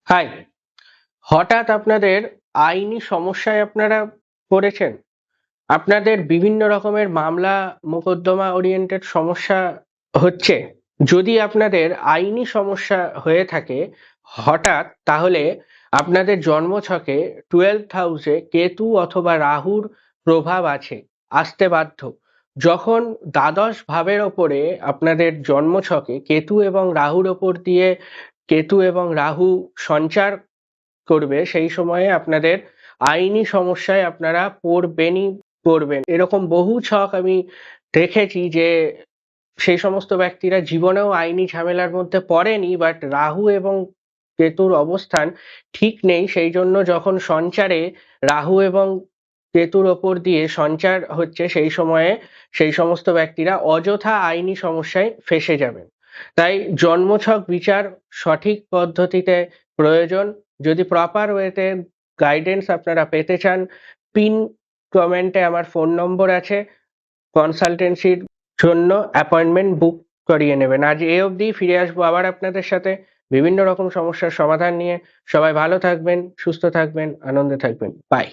High! হঠাৎ আপনাদের আইনি সমস্যায় আপনারা পড়েছেন। আপনাদের বিভিন্ন রকমের মামলা মোকদ্দমা ওরিয়েন্টেড সমস্যা হচ্ছে। যদি আপনাদের আইনি সমস্যা হয়ে থাকে হঠাৎ, তাহলে আপনাদের জন্মছকে 12th হাউসে কেতু অথবা রাহুর প্রভাব আছে, আসতে বাধ্য। যখন দ্বাদশ ভাবের ওপরে আপনাদের জন্মছকে কেতু এবং রাহুর ওপর দিয়ে কেতু এবং রাহু সঞ্চার করবে, সেই সময়ে আপনাদের আইনি সমস্যায় আপনারা পড়বেন। এরকম বহু ছক আমি দেখেছি যে সেই সমস্ত ব্যক্তিরা জীবনেও আইনি ঝামেলার মধ্যে পড়েনি, বাট রাহু এবং কেতুর অবস্থান ঠিক নেই, সেই জন্য যখন সঞ্চারে রাহু এবং কেতুর ওপর দিয়ে সঞ্চার হচ্ছে, সেই সময়ে সেই সমস্ত ব্যক্তিরা অযথা আইনি সমস্যায় ফেঁসে যাবেন। তাই জন্মছক বিচার সঠিক পদ্ধতিতে প্রয়োজন। যদি প্রপার ওয়েতে গাইডেন্স আপনারা পেতে চান, পিন কমেন্টে আমার ফোন নম্বর আছে, কনসালটেন্সির জন্য অ্যাপয়েন্টমেন্ট বুক করিয়ে নেবেন। আজ এই অবধি, ফিরে আসবো আবার আপনাদের সাথে বিভিন্ন রকম সমস্যার সমাধান নিয়ে। সবাই ভালো থাকবেন, সুস্থ থাকবেন, আনন্দে থাকবেন। বাই।